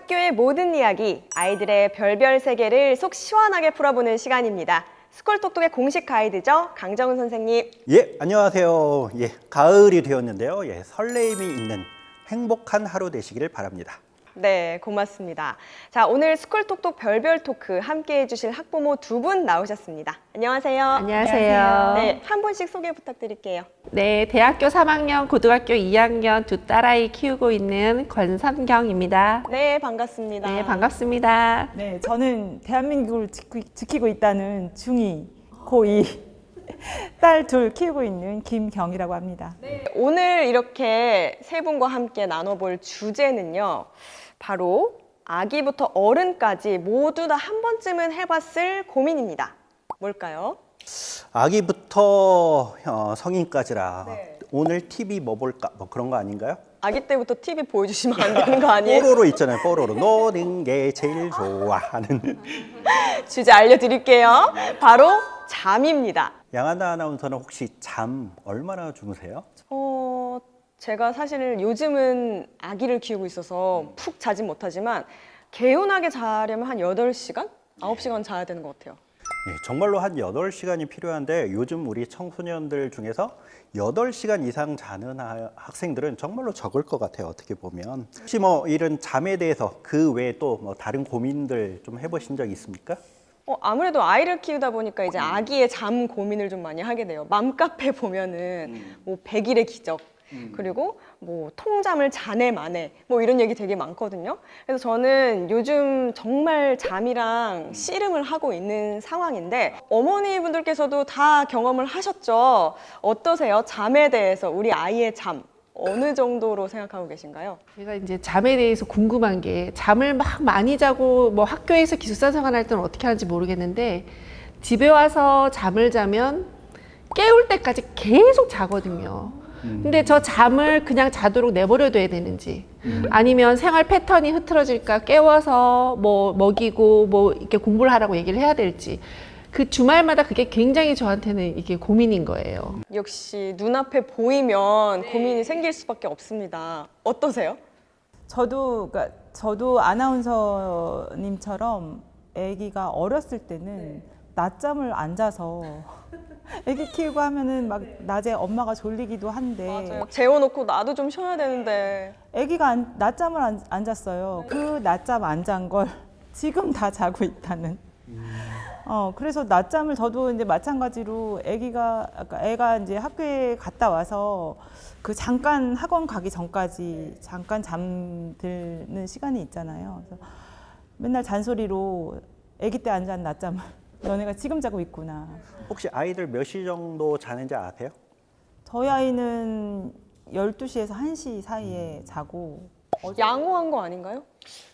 학교의 모든 이야기, 아이들의 별별 세계를 속 시원하게 풀어보는 시간입니다. 스쿨톡톡의 공식 가이드죠. 강정은 선생님. 예, 안녕하세요. 예, 가을이 되었는데요. 예, 설레임이 있는 행복한 하루 되시기를 바랍니다. 네, 고맙습니다. 자, 오늘 스쿨톡톡 별별 토크 함께 해주실 학부모 두 분 나오셨습니다. 안녕하세요. 안녕하세요. 네, 한 분씩 소개 부탁드릴게요. 네, 대학교 3학년, 고등학교 2학년 두 딸아이 키우고 있는 권선경입니다. 네, 반갑습니다. 네, 반갑습니다. 네, 저는 대한민국을 지키고 있다는 중2, 고2 딸 둘 키우고 있는 김경이라고 합니다. 오늘 이렇게 세 분과 함께 나눠볼 주제는요. 바로 아기부터 어른까지 모두 다 한 번쯤은 해봤을 고민입니다. 뭘까요? 아기부터 성인까지라 네. 오늘 TV 뭐 볼까? 뭐 그런 거 아닌가요? 아기 때부터 TV 보여주시면 안 되는 거 아니에요? 뽀로로 있잖아요. 뽀로로. 노는 게 제일 좋아하는. 주제 알려드릴게요. 바로 잠입니다. 양한나 아나운서는 혹시 잠 얼마나 주무세요? 제가 사실 요즘은 아기를 키우고 있어서 푹 자진 못하지만 개운하게 자려면 한 8시간? 9시간 자야 되는 것 같아요. 예, 정말로 한 8시간이 필요한데 요즘 우리 청소년들 중에서 8시간 이상 자는 학생들은 정말로 적을 것 같아요. 어떻게 보면. 혹시 뭐 이런 잠에 대해서 그 외에 또 뭐 다른 고민들 좀 해보신 적 있습니까? 아무래도 아이를 키우다 보니까 이제 아기의 잠 고민을 좀 많이 하게 돼요. 맘카페 보면은 뭐 100일의 기적, 그리고 뭐 통잠을 자네 마네 뭐 이런 얘기 되게 많거든요. 그래서 저는 요즘 정말 잠이랑 씨름을 하고 있는 상황인데 어머니분들께서도 다 경험을 하셨죠. 어떠세요? 잠에 대해서 우리 아이의 잠 어느 정도로 생각하고 계신가요? 제가 이제 잠에 대해서 궁금한 게 잠을 막 많이 자고 뭐 학교에서 기숙사 생활할 때는 어떻게 하는지 모르겠는데 집에 와서 잠을 자면 깨울 때까지 계속 자거든요. 근데 저 잠을 그냥 자도록 내버려둬야 되는지 아니면 생활 패턴이 흐트러질까 깨워서 뭐 먹이고 뭐 이렇게 공부를 하라고 얘기를 해야 될지 그 주말마다 그게 굉장히 저한테는 이게 고민인 거예요. 역시 눈앞에 보이면 고민이 생길 수밖에 없습니다. 어떠세요? 저도 아나운서님처럼 아기가 어렸을 때는 낮잠을 안 자서 아기 키우고 하면은 막 낮에 엄마가 졸리기도 한데 맞아요. 재워놓고 나도 좀 쉬어야 되는데. 아기가 낮잠을 안 잤어요. 그 낮잠 안 잔 걸 지금 다 자고 있다는. 그래서 낮잠을 저도 이제 마찬가지로 애가 이제 학교에 갔다 와서 그 잠깐 학원 가기 전까지 잠깐 잠드는 시간이 있잖아요. 그래서 맨날 잔소리로 아기 때 안 잔 낮잠을 너네가 지금 자고 있구나. 혹시 아이들 몇 시 정도 자는지 아세요? 저희 아이는 12시에서 1시 사이에 자고 양호한 거 아닌가요?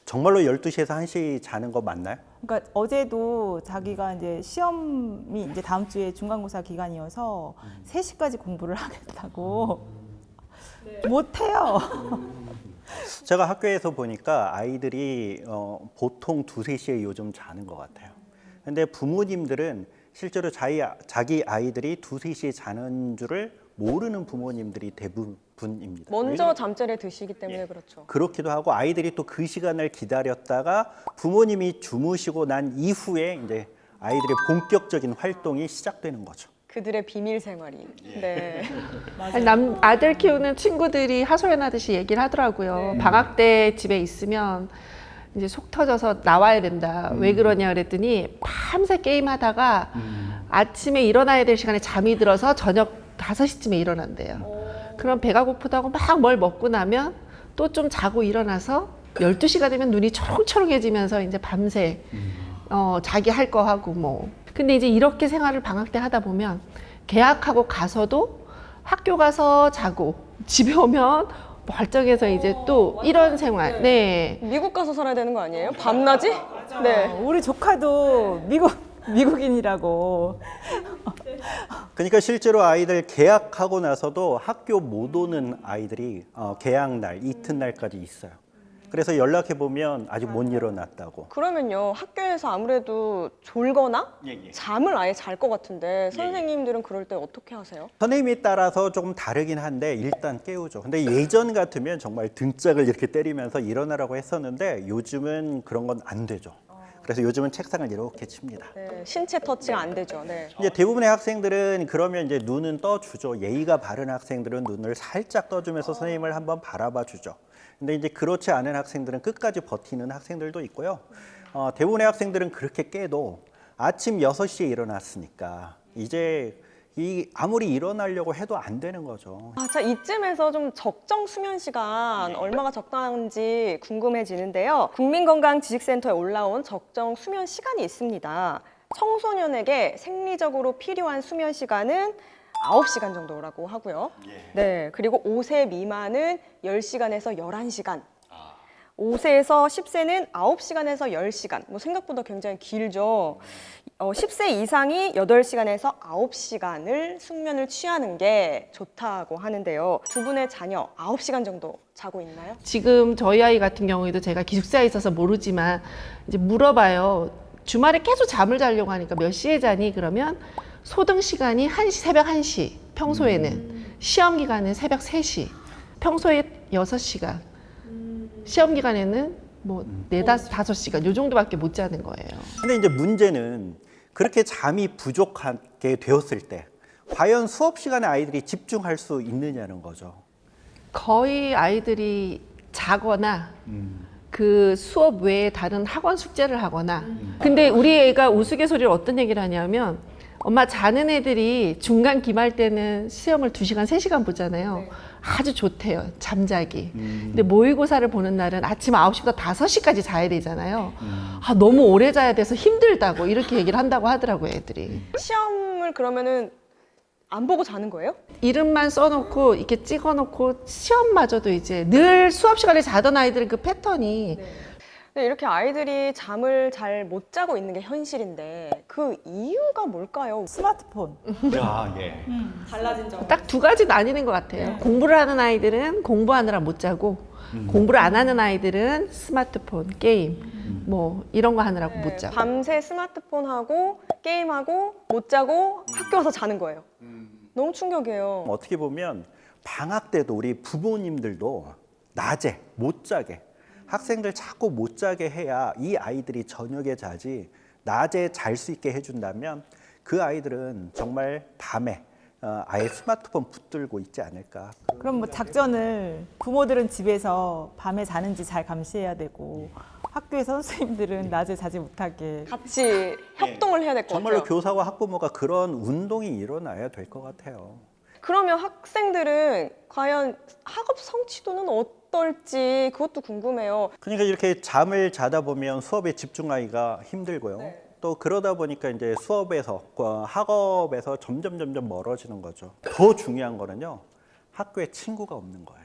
정말로 12시에서 1시 자는 거 맞나요? 그러니까 어제도 자기가 이제 시험이 이제 다음 주에 중간고사 기간이어서 3시까지 공부를 하겠다고 못 해요. 제가 학교에서 보니까 아이들이 보통 2-3시에 요즘 자는 것 같아요. 근데 부모님들은 실제로 자기 아이들이 2-3시에 자는 줄을 모르는 부모님들이 대부분입니다. 먼저 잠자리에 드시기 때문에 그렇죠. 그렇기도 하고 아이들이 또 그 시간을 기다렸다가 부모님이 주무시고 난 이후에 이제 아이들의 본격적인 활동이 시작되는 거죠. 그들의 비밀 생활이. 네. 아니, 아들 키우는 친구들이 하소연하듯이 얘기를 하더라고요. 방학 때 집에 있으면 이제 속 터져서 나와야 된다. 왜 그러냐 그랬더니 밤새 게임하다가 아침에 일어나야 될 시간에 잠이 들어서 저녁 5시쯤에 일어난대요. 그럼 배가 고프다고 막 뭘 먹고 나면 또 좀 자고 일어나서 12시가 되면 눈이 초롱초롱해지면서 이제 밤새 자기 할 거 하고 뭐. 근데 이제 이렇게 생활을 방학 때 하다 보면 개학하고 가서도 학교 가서 자고 집에 오면 멀쩡해서 이제 또 이런 생활. 네. 미국 가서 살아야 되는 거 아니에요? 밤낮이? 네. 우리 조카도 미국인이라고. 그러니까 실제로 아이들 개학하고 나서도 학교 못 오는 아이들이 개학 날, 이튿날까지 있어요. 그래서 연락해 보면 아직 못 일어났다고. 그러면요, 학교에서 아무래도 졸거나 예. 잠을 아예 잘 것 같은데 선생님들은 그럴 때 어떻게 하세요? 선생님에 따라서 조금 다르긴 한데 일단 깨우죠. 근데 예전 같으면 정말 등짝을 이렇게 때리면서 일어나라고 했었는데 요즘은 그런 건 안 되죠. 그래서 요즘은 책상을 이렇게 칩니다. 네, 신체 터치가 안 되죠. 네. 이제 대부분의 학생들은 그러면 이제 눈은 떠주죠. 예의가 바른 학생들은 눈을 살짝 떠주면서 선생님을 한번 바라봐 주죠. 근데 이제 그렇지 않은 학생들은 끝까지 버티는 학생들도 있고요. 대부분의 학생들은 그렇게 깨도 아침 6시에 일어났으니까 이제 아무리 일어나려고 해도 안 되는 거죠. 자, 이쯤에서 좀 적정 수면 시간 얼마가 적당한지 궁금해지는데요. 국민건강지식센터에 올라온 적정 수면 시간이 있습니다. 청소년에게 생리적으로 필요한 수면 시간은 9시간 정도라고 하고요. 네, 그리고 5세 미만은 10시간에서 11시간. 5세에서 10세는 9시간에서 10시간. 뭐 생각보다 굉장히 길죠. 10세 이상이 8시간에서 9시간을 숙면을 취하는 게 좋다고 하는데요. 두 분의 자녀 9시간 정도 자고 있나요? 지금 저희 아이 같은 경우에도 제가 기숙사에 있어서 모르지만 이제 물어봐요. 주말에 계속 잠을 자려고 하니까 몇 시에 자니? 그러면 소등 시간이 새벽 1시, 평소에는. 시험 기간은 새벽 3시, 평소에 6시간. 시험 기간에는 뭐 5시간 요 정도밖에 못 자는 거예요. 근데 이제 문제는 그렇게 잠이 부족하게 되었을 때 과연 수업 시간에 아이들이 집중할 수 있느냐는 거죠. 거의 아이들이 자거나 그 수업 외에 다른 학원 숙제를 하거나. 근데 우리 애가 우스갯소리로 어떤 얘기를 하냐면 엄마 자는 애들이 중간 기말 때는 시험을 2시간, 3시간 보잖아요. 아주 좋대요, 잠자기. 근데 모의고사를 보는 날은 아침 9시부터 5시까지 자야 되잖아요. 너무 오래 자야 돼서 힘들다고 이렇게 얘기를 한다고 하더라고요, 애들이. 시험을 그러면은 안 보고 자는 거예요? 이름만 써놓고 이렇게 찍어놓고 시험마저도 이제 늘 수업 시간에 자던 아이들은 그 패턴이 네, 이렇게 아이들이 잠을 잘 못 자고 있는 게 현실인데 그 이유가 뭘까요? 스마트폰. 야, 예. 달라진 점. 딱 두 가지 나뉘는 것 같아요. 공부를 하는 아이들은 공부하느라 못 자고 공부를 안 하는 아이들은 스마트폰, 게임 뭐 이런 거 하느라고 못 자고. 밤새 스마트폰 하고 게임하고 못 자고 학교 와서 자는 거예요. 너무 충격이에요. 어떻게 보면 방학 때도 우리 부모님들도 낮에 못 자게 학생들 자꾸 못 자게 해야 이 아이들이 저녁에 자지 낮에 잘 수 있게 해준다면 그 아이들은 정말 밤에 아예 스마트폰 붙들고 있지 않을까. 그럼 뭐 작전을 부모들은 집에서 밤에 자는지 잘 감시해야 되고 학교에서 선생님들은 낮에 자지 못하게. 같이 협동을 해야 될 것 같아요. 정말로 교사와 학부모가 그런 운동이 일어나야 될 것 같아요. 그러면 학생들은 과연 학업 성취도는 어떨지 그것도 궁금해요. 그러니까 이렇게 잠을 자다 보면 수업에 집중하기가 힘들고요. 또 그러다 보니까 이제 수업에서 학업에서 점점 멀어지는 거죠. 더 중요한 거는요. 학교에 친구가 없는 거예요.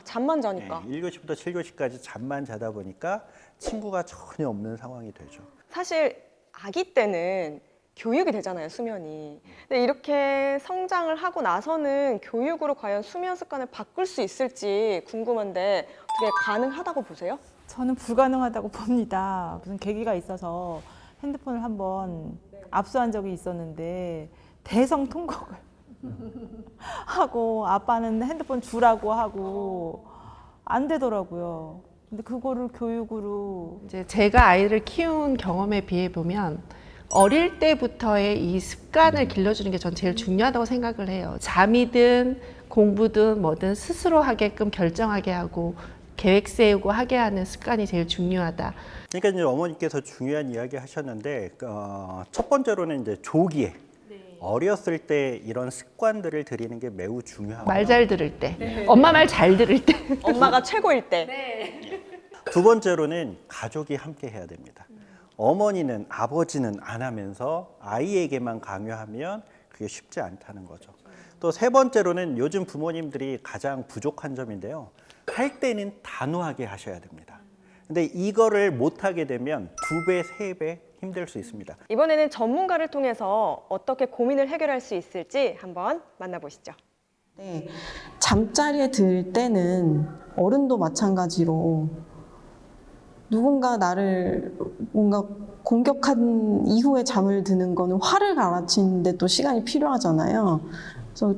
잠만 자니까. 1교시부터 7교시까지 잠만 자다 보니까 친구가 전혀 없는 상황이 되죠. 사실 아기 때는 교육이 되잖아요, 수면이. 근데 이렇게 성장을 하고 나서는 교육으로 과연 수면 습관을 바꿀 수 있을지 궁금한데 어떻게 가능하다고 보세요? 저는 불가능하다고 봅니다. 무슨 계기가 있어서 핸드폰을 한번 압수한 적이 있었는데 대성통곡을 하고 아빠는 핸드폰 주라고 하고 안 되더라고요. 근데 그거를 교육으로 이제 제가 아이를 키운 경험에 비해 보면 어릴 때부터의 이 습관을 길러주는 게 전 제일 중요하다고 생각을 해요. 잠이든 공부든 뭐든 스스로 하게끔 결정하게 하고 계획 세우고 하게 하는 습관이 제일 중요하다. 그러니까 이제 어머니께서 중요한 이야기 하셨는데 첫 번째로는 이제 조기에 어렸을 때 이런 습관들을 들이는 게 매우 중요하고요. 말 잘 들을 때, 엄마 말 잘 들을 때. 엄마가 최고일 때. 두 번째로는 가족이 함께 해야 됩니다. 어머니는 아버지는 안 하면서 아이에게만 강요하면 그게 쉽지 않다는 거죠. 또 세 번째로는 요즘 부모님들이 가장 부족한 점인데요. 할 때는 단호하게 하셔야 됩니다. 근데 이거를 못하게 되면 2배, 3배 힘들 수 있습니다. 이번에는 전문가를 통해서 어떻게 고민을 해결할 수 있을지 한번 만나보시죠. 네, 잠자리에 들 때는 어른도 마찬가지로 누군가 나를 뭔가 공격한 이후에 잠을 드는 거는 화를 가라앉히는데 또 시간이 필요하잖아요. 그래서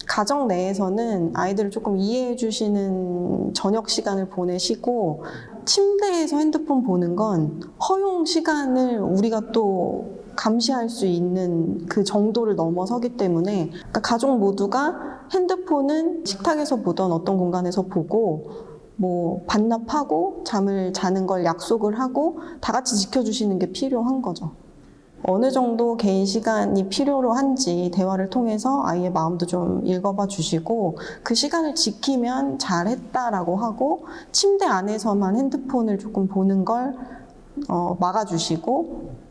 가정 내에서는 아이들을 조금 이해해 주시는 저녁 시간을 보내시고, 침대에서 핸드폰 보는 건 허용 시간을 우리가 또 감시할 수 있는 그 정도를 넘어서기 때문에, 그러니까 가족 모두가 핸드폰은 식탁에서 보던 어떤 공간에서 보고, 뭐 반납하고 잠을 자는 걸 약속을 하고 다 같이 지켜주시는 게 필요한 거죠. 어느 정도 개인 시간이 필요로 한지 대화를 통해서 아이의 마음도 좀 읽어봐 주시고, 그 시간을 지키면 잘했다라고 하고, 침대 안에서만 핸드폰을 조금 보는 걸 막아주시고,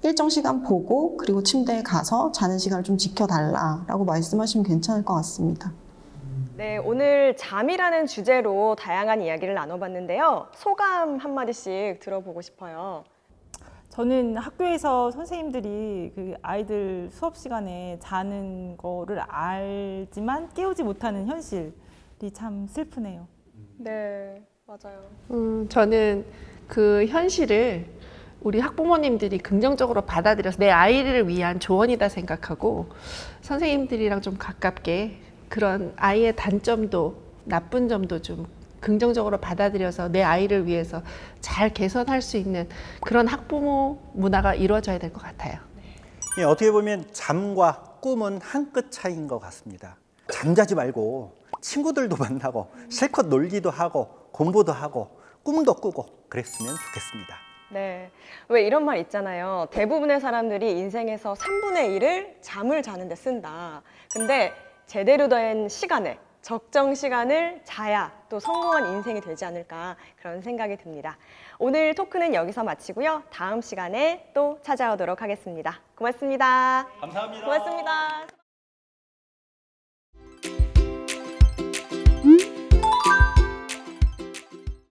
일정 시간 보고 그리고 침대에 가서 자는 시간을 좀 지켜달라라고 말씀하시면 괜찮을 것 같습니다. 네, 오늘 잠이라는 주제로 다양한 이야기를 나눠봤는데요. 소감 한마디씩 들어보고 싶어요. 저는 학교에서 선생님들이 그 아이들 수업 시간에 자는 거를 알지만 깨우지 못하는 현실이 참 슬프네요. 네, 맞아요. 저는 그 현실을 우리 학부모님들이 긍정적으로 받아들여서 내 아이를 위한 조언이다 생각하고, 선생님들이랑 좀 가깝게 그런 아이의 단점도 나쁜 점도 좀 긍정적으로 받아들여서 내 아이를 위해서 잘 개선할 수 있는 그런 학부모 문화가 이루어져야 될 것 같아요. 예, 어떻게 보면 잠과 꿈은 한 끗 차이인 것 같습니다. 잠자지 말고 친구들도 만나고 실컷 놀기도 하고 공부도 하고 꿈도 꾸고 그랬으면 좋겠습니다. 네. 왜 이런 말 있잖아요. 대부분의 사람들이 인생에서 3분의 1을 잠을 자는데 쓴다. 근데 제대로 된 시간에, 적정 시간을 자야 또 성공한 인생이 되지 않을까, 그런 생각이 듭니다. 오늘 토크는 여기서 마치고요. 다음 시간에 또 찾아오도록 하겠습니다. 고맙습니다. 감사합니다. 고맙습니다.